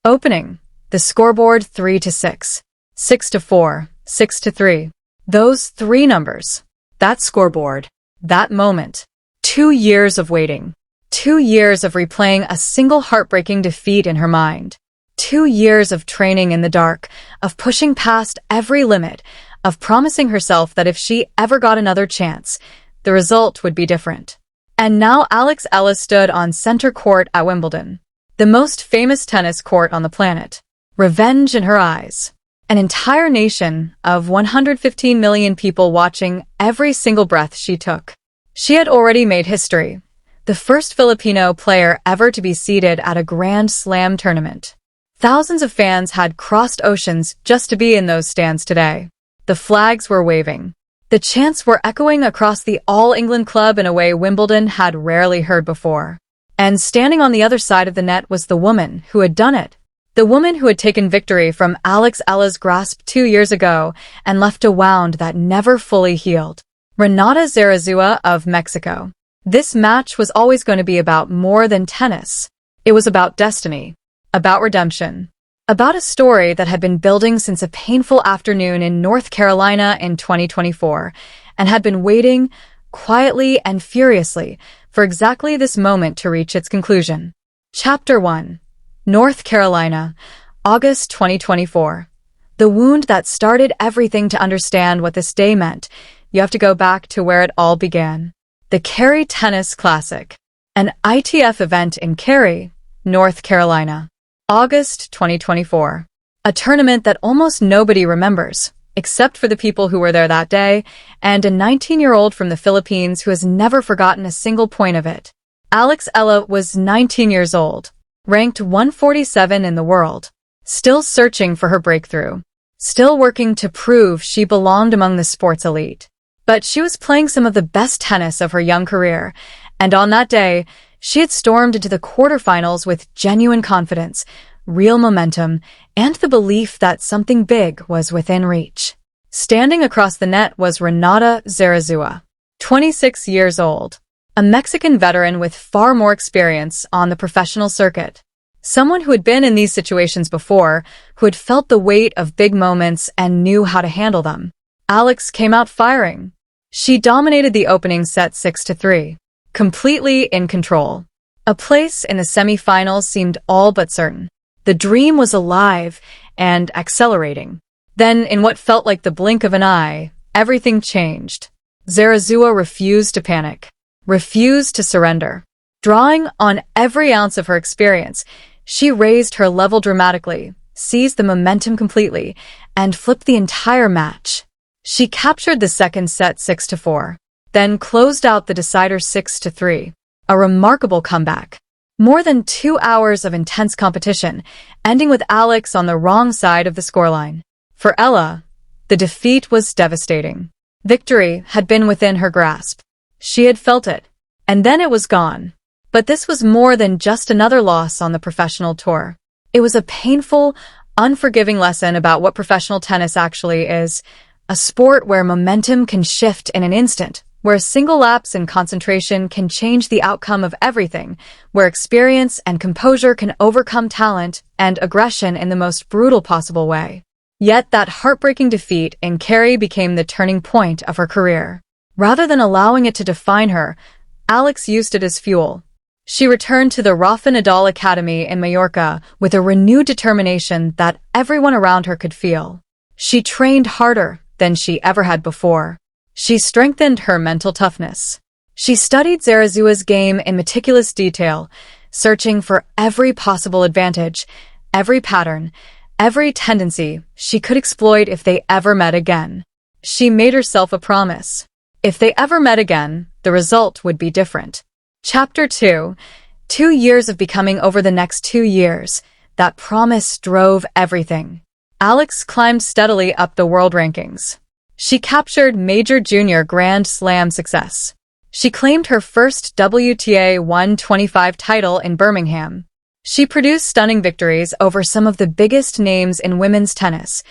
Opening. The scoreboard 3-6, 6-4, 6-3. Those three numbers. That scoreboard. That moment. 2 years of waiting. 2 years of replaying a single heartbreaking defeat in her mind. 2 years of training in the dark, of pushing past every limit, of promising herself that if she ever got another chance, the result would be different. And now Alex Eala stood on center court at Wimbledon, the most famous tennis court on the planet. Revenge in her eyes. An entire nation of 115 million people watching every single breath she took. She had already made history. The first Filipino player ever to be seated at a Grand Slam tournament. Thousands of fans had crossed oceans just to be in those stands today. The flags were waving. The chants were echoing across the All England club in a way Wimbledon had rarely heard before. And standing on the other side of the net was the woman who had done it. The woman who had taken victory from Alex Eala's grasp 2 years ago and left a wound that never fully healed. Renata Zarazúa of Mexico. This match was always going to be about more than tennis. It was about destiny. About redemption. About a story that had been building since a painful afternoon in North Carolina in 2024 and had been waiting, quietly and furiously, for exactly this moment to reach its conclusion. Chapter 1. North Carolina, August 2024. The wound that started everything. To understand what this day meant, you have to go back to where it all began. The Cary Tennis Classic, an ITF event in Cary, North Carolina. August 2024. A tournament that almost nobody remembers, except for the people who were there that day, and a 19-year-old from the Philippines who has never forgotten a single point of it. Alex Eala was 19 years old, ranked 147 in the world, still searching for her breakthrough, still working to prove she belonged among the sports elite. But she was playing some of the best tennis of her young career, and on that day, she had stormed into the quarterfinals with genuine confidence, real momentum, and the belief that something big was within reach. Standing across the net was Renata Zarazúa, 26 years old, a Mexican veteran with far more experience on the professional circuit. Someone who had been in these situations before, who had felt the weight of big moments and knew how to handle them. Alex came out firing. She dominated the opening set 6-3. Completely in control. A place in the semi-finals seemed all but certain. The dream was alive and accelerating. Then, in what felt like the blink of an eye, everything changed. Zarazúa refused to panic, refused to surrender. Drawing on every ounce of her experience, she raised her level dramatically, seized the momentum completely, and flipped the entire match. She captured the second set 6-4. Then closed out the decider 6-3. A remarkable comeback. More than 2 hours of intense competition, ending with Alex on the wrong side of the scoreline. For Eala, the defeat was devastating. Victory had been within her grasp. She had felt it, and then it was gone. But this was more than just another loss on the professional tour. It was a painful, unforgiving lesson about what professional tennis actually is. A sport where momentum can shift in an instant, where a single lapse in concentration can change the outcome of everything, where experience and composure can overcome talent and aggression in the most brutal possible way. Yet that heartbreaking defeat in Cary became the turning point of her career. Rather than allowing it to define her, Alex used it as fuel. She returned to the Rafa Nadal Academy in Mallorca with a renewed determination that everyone around her could feel. She trained harder than she ever had before. She strengthened her mental toughness. She studied Zarazúa's game in meticulous detail, searching for every possible advantage, every pattern, every tendency she could exploit if they ever met again. She made herself a promise. If they ever met again, the result would be different. Chapter 2. 2 years of becoming over the next 2 years. That promise drove everything. Alex climbed steadily up the world rankings. She captured major junior Grand Slam success. She claimed her first WTA 125 title in Birmingham. She produced stunning victories over some of the biggest names in women's tennis.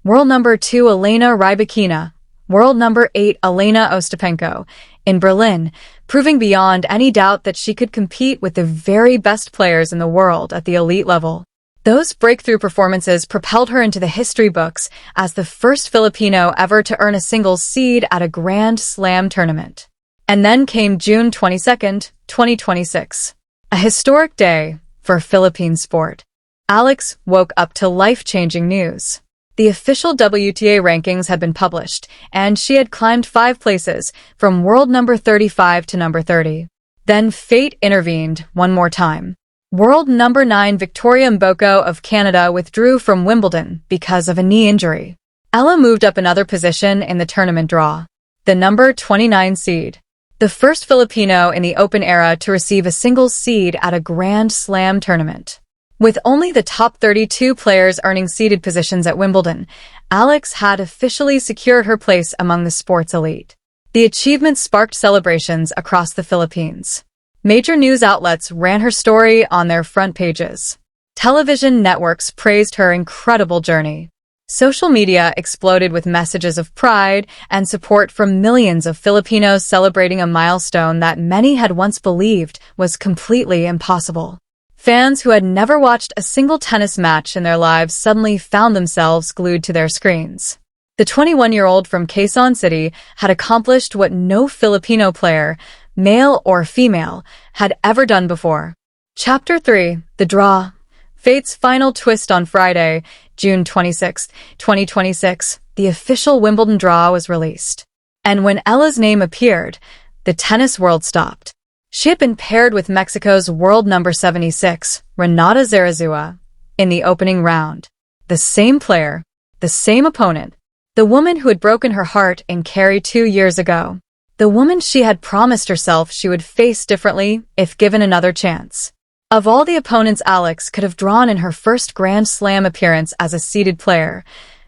World number 2 Elena Rybakina, world number 8 Elena Ostapenko, in Berlin, proving beyond any doubt that she could compete with the very best players in the world at the elite level. Those breakthrough performances propelled her into the history books as the first Filipino ever to earn a singles seed at a Grand Slam tournament. And then came June 22nd, 2026. A historic day for Philippine sport. Alex woke up to life-changing news. The official WTA rankings had been published, and she had climbed 5 places, from world number 35 to number 30. Then fate intervened one more time. World number 9 Victoria Mboko of Canada withdrew from Wimbledon because of a knee injury. Ella moved up another position in the tournament draw. The number 29 seed. The first Filipino in the Open era to receive a singles seed at a Grand Slam tournament. With only the top 32 players earning seeded positions at Wimbledon, Alex had officially secured her place among the sports elite. The achievement sparked celebrations across the Philippines. Major news outlets ran her story on their front pages. Television networks praised her incredible journey. Social media exploded with messages of pride and support from millions of Filipinos celebrating a milestone that many had once believed was completely impossible. Fans who had never watched a single tennis match in their lives suddenly found themselves glued to their screens. The 21-year-old from Quezon City had accomplished what no Filipino player, male or female, had ever done before. Chapter 3. The Draw. Fate's final twist on Friday, June 26, 2026, the official Wimbledon draw was released. And when Ella's name appeared, the tennis world stopped. She had been paired with Mexico's world number 76, Renata Zarazúa, in the opening round. The same player, the same opponent, the woman who had broken her heart in Kerry 2 years ago. The woman she had promised herself she would face differently if given another chance. Of all the opponents Alex could have drawn in her first Grand Slam appearance as a seeded player,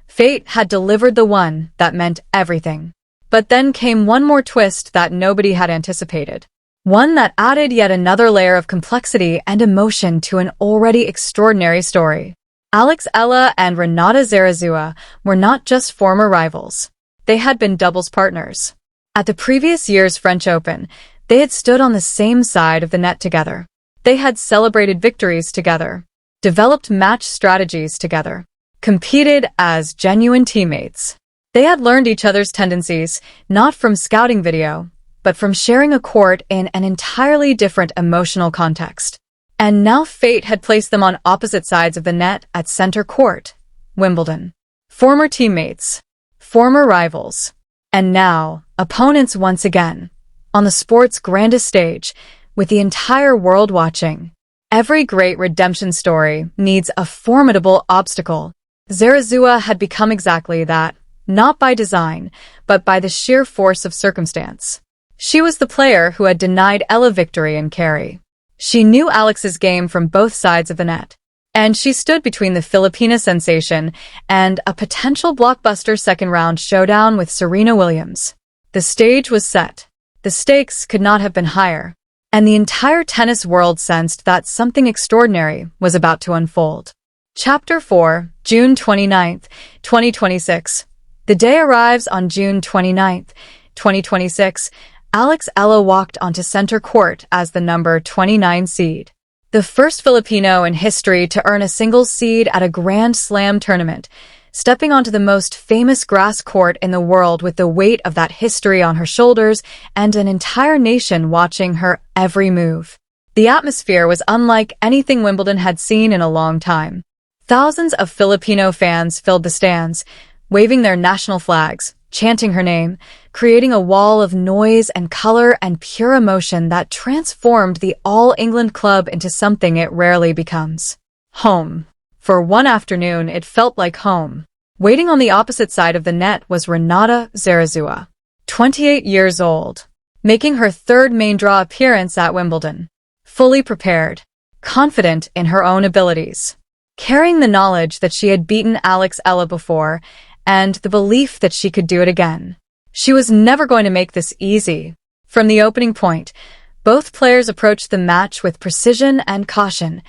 fate had delivered the one that meant everything. But then came one more twist that nobody had anticipated. One that added yet another layer of complexity and emotion to an already extraordinary story. Alex Eala and Renata Zarazúa were not just former rivals. They had been doubles partners. At the previous year's French Open, they had stood on the same side of the net together. They had celebrated victories together, developed match strategies together, competed as genuine teammates. They had learned each other's tendencies, not from scouting video, but from sharing a court in an entirely different emotional context. And now fate had placed them on opposite sides of the net at center court, Wimbledon. Former teammates, former rivals, and now opponents once again, on the sport's grandest stage, with the entire world watching. Every great redemption story needs a formidable obstacle. Zarazúa had become exactly that, not by design, but by the sheer force of circumstance. She was the player who had denied Ella victory in Kerry. She knew Alex's game from both sides of the net, and she stood between the Filipina sensation and a potential blockbuster second-round showdown with Serena Williams. The stage was set. The stakes could not have been higher, and the entire tennis world sensed that something extraordinary was about to unfold. Chapter 4, June 29th, 2026. The day arrives on June 29th, 2026. Alex Eala walked onto center court as the number 29 seed. The first Filipino in history to earn a singles seed at a Grand Slam tournament, stepping onto the most famous grass court in the world with the weight of that history on her shoulders and an entire nation watching her every move. The atmosphere was unlike anything Wimbledon had seen in a long time. Thousands of Filipino fans filled the stands, waving their national flags, chanting her name, creating a wall of noise and color and pure emotion that transformed the All-England club into something it rarely becomes. Home. For one afternoon, it felt like home. Waiting on the opposite side of the net was Renata Zarazúa, 28 years old, making her third main draw appearance at Wimbledon. Fully prepared, confident in her own abilities, carrying the knowledge that she had beaten Alex Eala before and the belief that she could do it again. She was never going to make this easy. From the opening point, both players approached the match with precision and caution,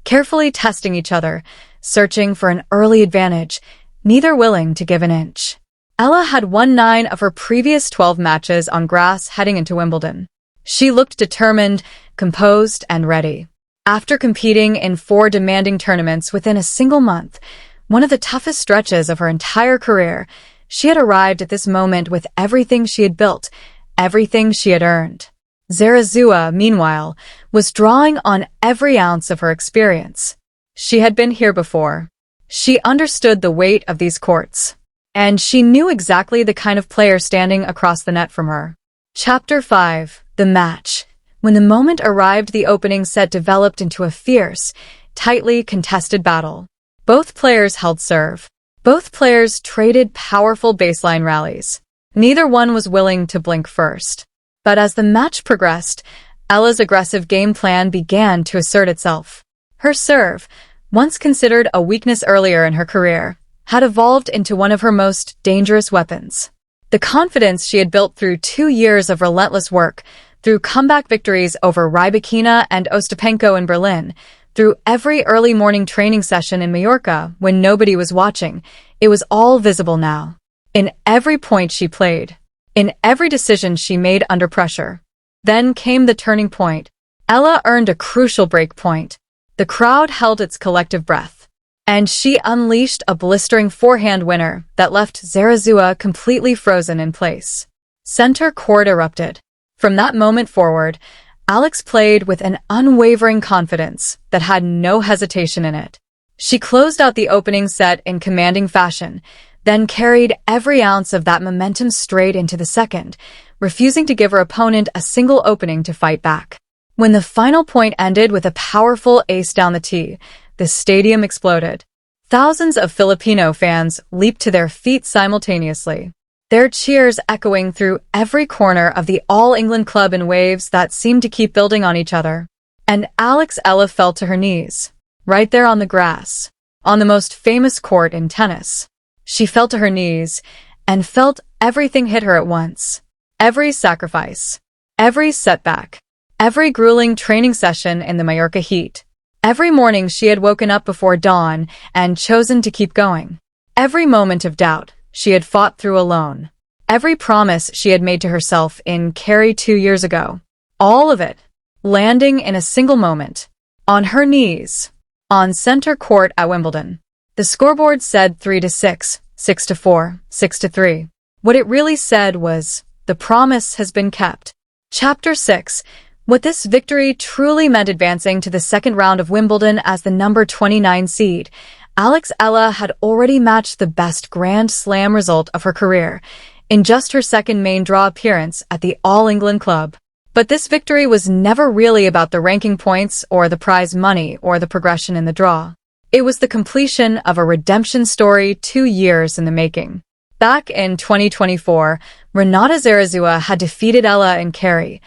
carefully testing each other, searching for an early advantage, neither willing to give an inch. Ella had won 9 of her previous 12 matches on grass heading into Wimbledon. She looked determined, composed, and ready. After competing in 4 demanding tournaments within a single month, one of the toughest stretches of her entire career, she had arrived at this moment with everything she had built, everything she had earned. Zarazúa, meanwhile, was drawing on every ounce of her experience. She had been here before. She understood the weight of these courts. And she knew exactly the kind of player standing across the net from her. Chapter 5. The Match. When the moment arrived, the opening set developed into a fierce, tightly contested battle. Both players held serve. Both players traded powerful baseline rallies. Neither one was willing to blink first. But as the match progressed, Eala's aggressive game plan began to assert itself. Her serve, once considered a weakness earlier in her career, had evolved into one of her most dangerous weapons. The confidence she had built through 2 years of relentless work, through comeback victories over Rybakina and Ostapenko in Berlin, through every early morning training session in Mallorca when nobody was watching, it was all visible now. In every point she played, in every decision she made under pressure. Then came the turning point. Eala earned a crucial break point. The crowd held its collective breath. And she unleashed a blistering forehand winner that left Zarazúa completely frozen in place. Center court erupted. From that moment forward, Alex played with an unwavering confidence that had no hesitation in it. She closed out the opening set in commanding fashion, then carried every ounce of that momentum straight into the second, refusing to give her opponent a single opening to fight back. When the final point ended with a powerful ace down the tee, the stadium exploded. Thousands of Filipino fans leaped to their feet simultaneously, their cheers echoing through every corner of the All-England club in waves that seemed to keep building on each other. And Alex Eala fell to her knees, right there on the grass, on the most famous court in tennis. She fell to her knees and felt everything hit her at once. Every sacrifice, every setback, every grueling training session in the Mallorca heat. Every morning she had woken up before dawn and chosen to keep going. Every moment of doubt she had fought through alone. Every promise she had made to herself in Kerry 2 years ago. All of it, landing in a single moment. On her knees, on center court at Wimbledon. The scoreboard said 3-6, 6-4, 6-3. What it really said was, the promise has been kept. Chapter 6. What this victory truly meant: advancing to the second round of Wimbledon as the number 29 seed. Alex Eala had already matched the best Grand Slam result of her career in just her second main draw appearance at the All-England Club. But this victory was never really about the ranking points or the prize money or the progression in the draw. It was the completion of a redemption story 2 years in the making. Back in 2024, Renata Zarazúa had defeated Eala in Kerry,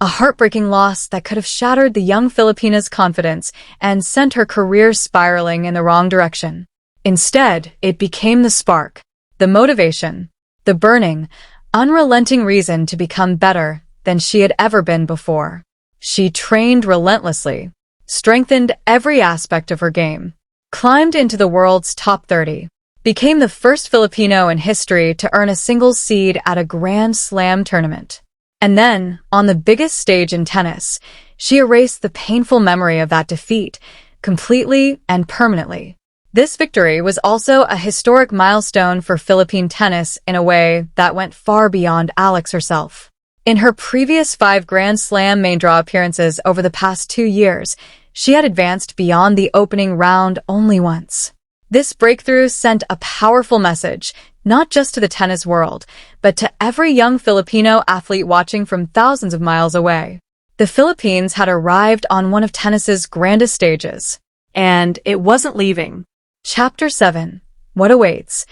a heartbreaking loss that could have shattered the young Filipina's confidence and sent her career spiraling in the wrong direction. Instead, it became the spark, the motivation, the burning, unrelenting reason to become better than she had ever been before. She trained relentlessly, strengthened every aspect of her game, climbed into the world's top 30, became the first Filipino in history to earn a singles seed at a Grand Slam tournament. And then, on the biggest stage in tennis, she erased the painful memory of that defeat, completely and permanently. This victory was also a historic milestone for Philippine tennis in a way that went far beyond Alex herself. In her previous 5 Grand Slam main draw appearances over the past 2 years, she had advanced beyond the opening round only once. This breakthrough sent a powerful message, not just to the tennis world, but to every young Filipino athlete watching from thousands of miles away. The Philippines had arrived on one of tennis's grandest stages, and it wasn't leaving. Chapter 7. What awaits?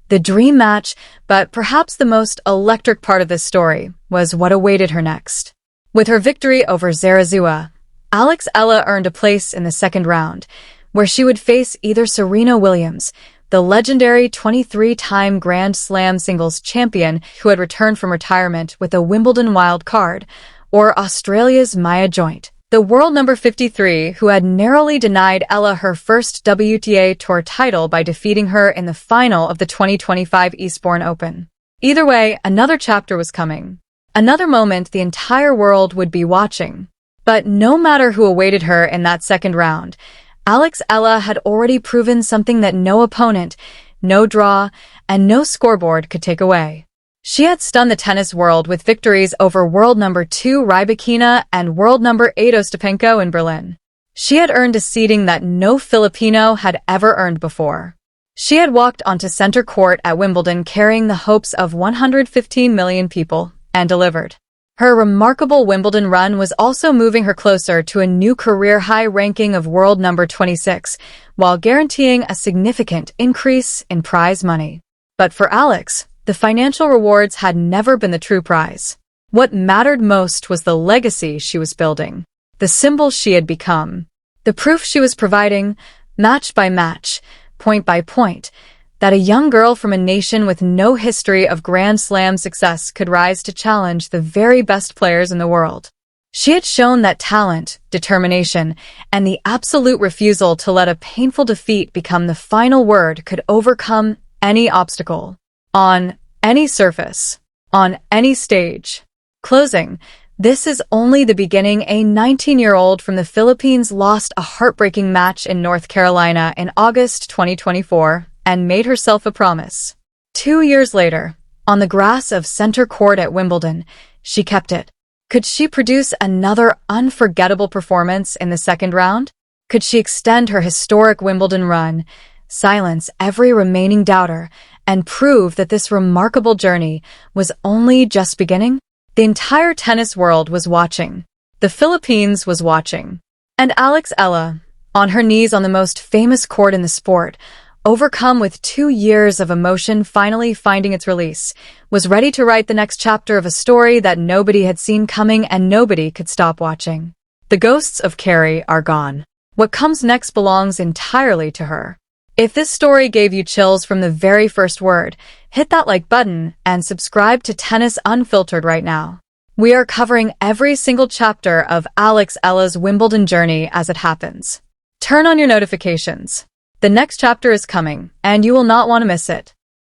The dream match, but perhaps the most electric part of this story, was what awaited her next. With her victory over Zarazúa, Alex Eala earned a place in the second round, where she would face either Serena Williams, the legendary 23-time Grand Slam singles champion who had returned from retirement with a Wimbledon wild card, or Australia's Maya Joint, the world number 53 who had narrowly denied Eala her first WTA Tour title by defeating her in the final of the 2025 Eastbourne Open. Either way, another chapter was coming. Another moment the entire world would be watching. But no matter who awaited her in that second round, Alex Eala had already proven something that no opponent, no draw, and no scoreboard could take away. She had stunned the tennis world with victories over world number 2 Rybakina and world number 8 Ostapenko in Berlin. She had earned a seeding that no Filipino had ever earned before. She had walked onto center court at Wimbledon carrying the hopes of 115 million people, and delivered. Her remarkable Wimbledon run was also moving her closer to a new career-high ranking of world number 26, while guaranteeing a significant increase in prize money. But for Alex, the financial rewards had never been the true prize. What mattered most was the legacy she was building, the symbol she had become, the proof she was providing, match by match, point by point, that a young girl from a nation with no history of Grand Slam success could rise to challenge the very best players in the world. She had shown that talent, determination, and the absolute refusal to let a painful defeat become the final word could overcome any obstacle, on any surface, on any stage. Closing, this is only the beginning. A 19-year-old from the Philippines lost a heartbreaking match in North Carolina in August 2024 and made herself a promise. 2 years later, on the grass of center court at Wimbledon, she kept it. Could she produce another unforgettable performance in the second round? Could she extend her historic Wimbledon run, silence every remaining doubter, and prove that this remarkable journey was only just beginning? The entire tennis world was watching. The Philippines was watching. And Alex Eala, on her knees on the most famous court in the sport, overcome with 2 years of emotion finally finding its release, was ready to write the next chapter of a story that nobody had seen coming and nobody could stop watching. The ghosts of Carrie are gone. What comes next belongs entirely to her. If this story gave you chills from the very first word, hit that like button and subscribe to Tennis Unfiltered right now. We are covering every single chapter of Alex Eala's Wimbledon journey as it happens. Turn on your notifications. The next chapter is coming, and you will not want to miss it.